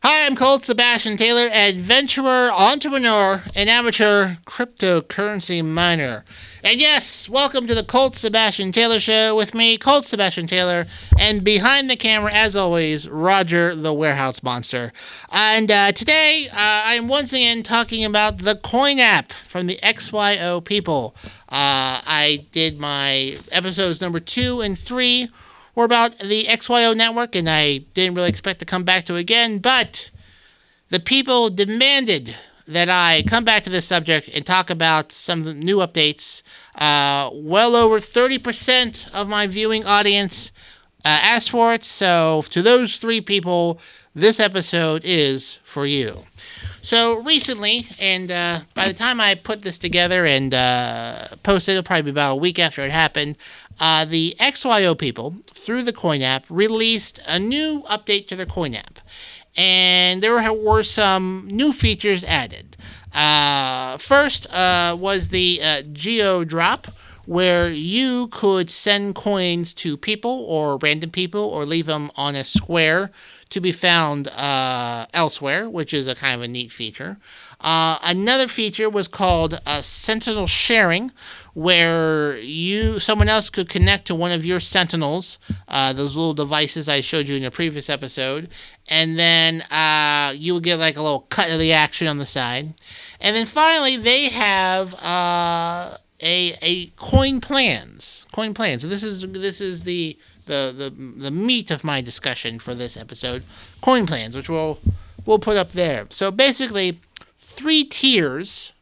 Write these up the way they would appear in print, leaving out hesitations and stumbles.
Hi, I'm Colt Sebastian Taylor, adventurer, entrepreneur, and amateur cryptocurrency miner. And yes, welcome to the Colt Sebastian Taylor Show with me, Colt Sebastian Taylor, and behind the camera, as always, Roger the Warehouse Monster. And today, I'm once again talking about the Coin app from the XYO people. I did my episodes number 2 and 3 were about the XYO network, and I didn't really expect to come back to it again, but the people demanded that I come back to this subject and talk about some of the new updates. Well over 30% of my viewing audience asked for it, so to those 3 people, this episode is for you. So recently, and by the time I put this together and posted, it'll probably be about a week after it happened, the XYO people, through the Coin app, released a new update to their Coin app. And there were some new features added. First was the Geo Drop, where you could send coins to people or random people or leave them on a square to be found elsewhere, which is a kind of a neat feature. Another feature was called sentinel sharing, where someone else could connect to one of your sentinels, those little devices I showed you in a previous episode, and then you would get like a little cut of the action on the side. And then finally, they have a coin plans. Coin plans. So this is the meat of my discussion for this episode. Coin plans, which we'll put up there. So basically, 3 tiers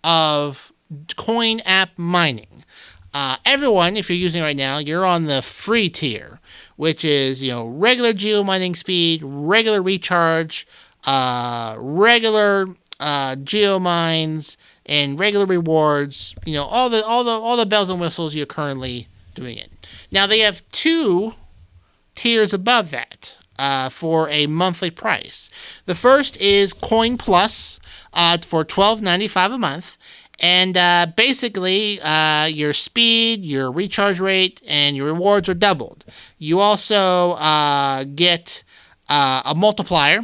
of Coin app mining. Everyone, if you're using it right now, you're on the free tier, which is regular geo mining speed, regular recharge, regular geo mines, and regular rewards. All the bells and whistles you're currently doing it. Now they have 2 tiers above that for a monthly price. The first is Coin Plus for $12.95 a month. And basically, your speed, your recharge rate, and your rewards are doubled. You also get a multiplier,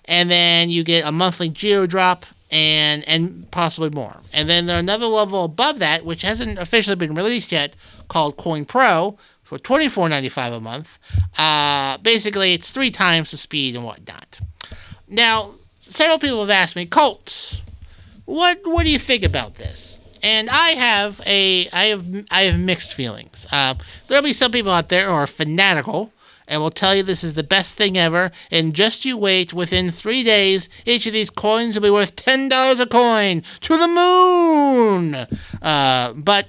and then you get a monthly geo drop, and possibly more. And then there's another level above that, which hasn't officially been released yet, called Coin Pro for $24.95 a month. Basically, it's 3 times the speed and whatnot. Now, several people have asked me, Colt, what do you think about this? And I have mixed feelings. There'll be some people out there who are fanatical and will tell you this is the best thing ever, and just you wait, within 3 days, each of these coins will be worth $10 a coin, to the moon! But,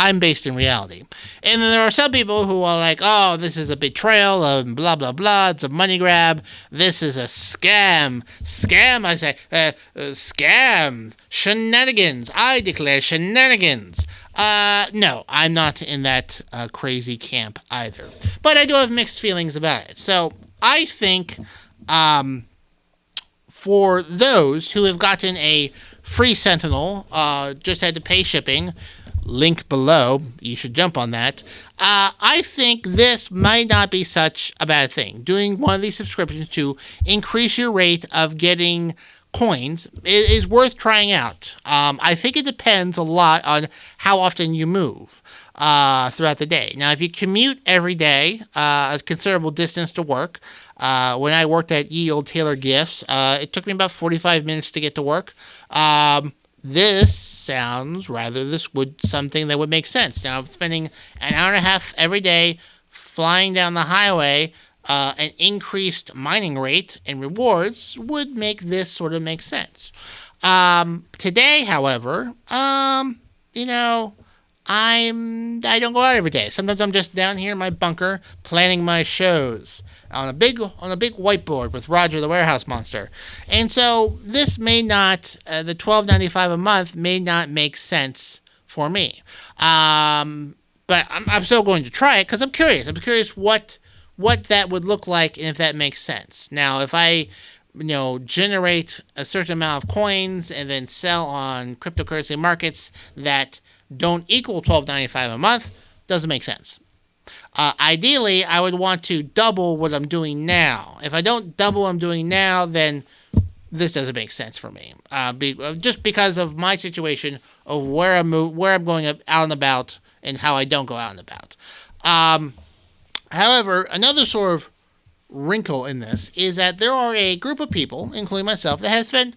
I'm based in reality. And then there are some people who are like, oh, this is a betrayal of blah, blah, blah, it's a money grab, this is a scam. Scam, I say, scam, shenanigans, I declare shenanigans. No, I'm not in that crazy camp either. But I do have mixed feelings about it. So I think for those who have gotten a free Sentinel, just had to pay shipping, link below, you should jump on that. I think this might not be such a bad thing. Doing one of these subscriptions to increase your rate of getting coins is worth trying out. I think it depends a lot on how often you move throughout the day. Now, if you commute every day, a considerable distance to work, when I worked at Ye Old Taylor Gifts, it took me about 45 minutes to get to work. This sounds something that would make sense. Now, spending an hour and a half every day flying down the highway, an increased mining rate and rewards would make this sort of make sense. Today, however, I don't go out every day. Sometimes I'm just down here in my bunker planning my shows on a big whiteboard with Roger the Warehouse Monster. And so this may not, the $12.95 a month may not make sense for me. But I'm still going to try it because I'm curious. I'm curious what that would look like and if that makes sense. Now, if I generate a certain amount of coins and then sell on cryptocurrency markets that don't equal $12.95 a month, doesn't make sense. Ideally, I would want to double what I'm doing now. If I don't double what I'm doing now, then this doesn't make sense for me. Just because of my situation of where I'm going out and about and how I don't go out and about. However, another sort of wrinkle in this is that there are a group of people, including myself, that have spent,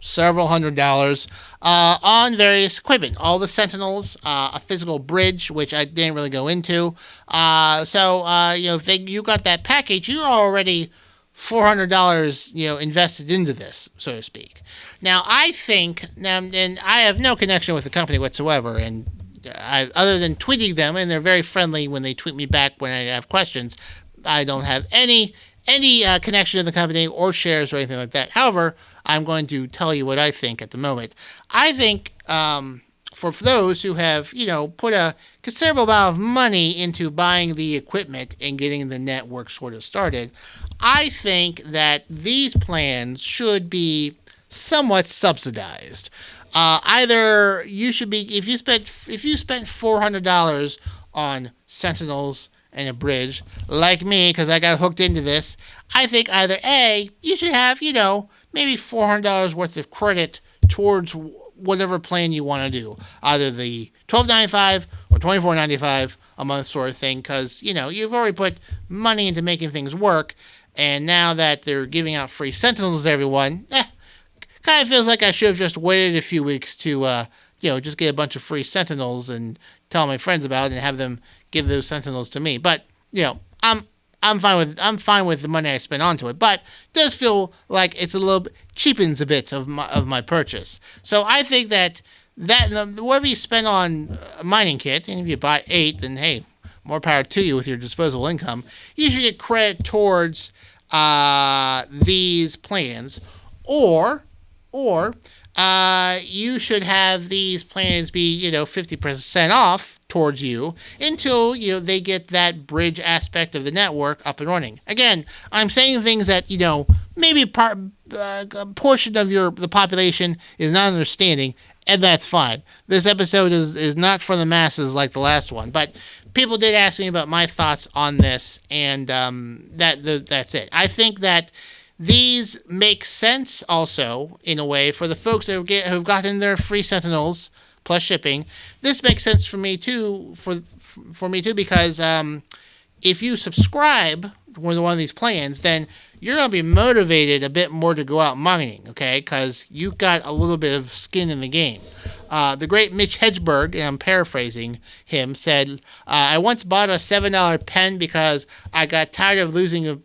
several $100s on various equipment. All the Sentinels, a physical bridge, which I didn't really go into. If you got that package, you're already $400, invested into this, so to speak. Now, I think, and I have no connection with the company whatsoever, and other than tweeting them, and they're very friendly when they tweet me back when I have questions, I don't have any connection to the company or shares or anything like that. However, I'm going to tell you what I think at the moment. I think for those who have, put a considerable amount of money into buying the equipment and getting the network sort of started, I think that these plans should be somewhat subsidized. Either you should be, if you spent $400 on Sentinels and a bridge, like me, because I got hooked into this, I think either A, you should have, maybe $400 worth of credit towards whatever plan you want to do. Either the $12.95 or $24.95 a month sort of thing, because, you've already put money into making things work, and now that they're giving out free Sentinels to everyone, kind of feels like I should have just waited a few weeks to, just get a bunch of free Sentinels and tell my friends about it and have them give those Sentinels to me. But, I'm fine with the money I spent onto it, but it does feel like it's a little bit cheapens a bit of my purchase. So I think that whatever you spend on a mining kit, and if you buy 8, then hey, more power to you with your disposable income. You should get credit towards these plans, or you should have these plans be 50% off towards you until they get that bridge aspect of the network up and running. Again, I'm saying things that maybe a portion of the population is not understanding, and that's fine. This episode is not for the masses like the last one, but people did ask me about my thoughts on this, and that's it. I think that these make sense also, in a way, for the folks who've gotten their free Sentinels plus shipping. This makes sense for me too, for me too, because if you subscribe to one of these plans, then you're going to be motivated a bit more to go out mining, okay? Because you've got a little bit of skin in the game. The great Mitch Hedberg, and I'm paraphrasing him, said, I once bought a $7 pen because I got tired of losing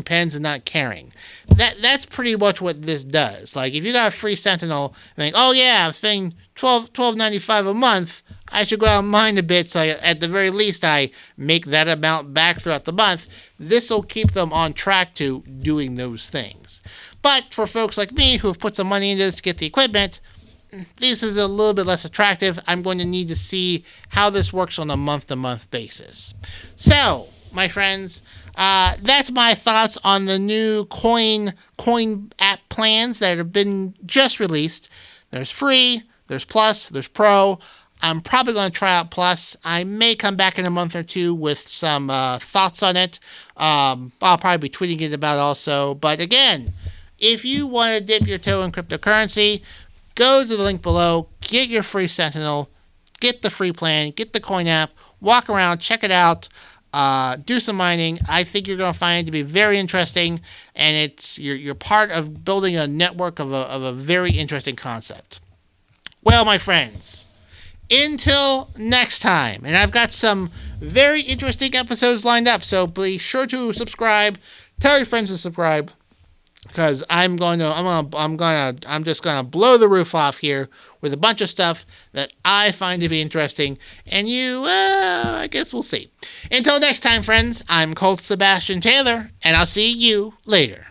pens and not caring. That's pretty much what this does. Like, if you got a free Sentinel and think, oh yeah, I'm spending $12.95 a month, I should go out and mine a bit, so at the very least I make that amount back throughout the month. This will keep them on track to doing those things. But for folks like me who have put some money into this to get the equipment, this is a little bit less attractive. I'm going to need to see how this works on a month-to-month basis. So, my friends, that's my thoughts on the new coin app plans that have been just released. There's free, there's plus, there's pro. I'm probably going to try out plus. I may come back in a month or two with some thoughts on it. I'll probably be tweeting it about also. But again, if you want to dip your toe in cryptocurrency, go to the link below, get your free Sentinel, get the free plan, get the coin app, walk around, check it out. Do some mining. I think you're going to find it to be very interesting, and you're part of building a network of a very interesting concept. Well, my friends, until next time, and I've got some very interesting episodes lined up, so be sure to subscribe. Tell your friends to subscribe, because I'm just gonna blow the roof off here with a bunch of stuff that I find to be interesting, and I guess we'll see. Until next time, friends, I'm Colt Sebastian Taylor, and I'll see you later.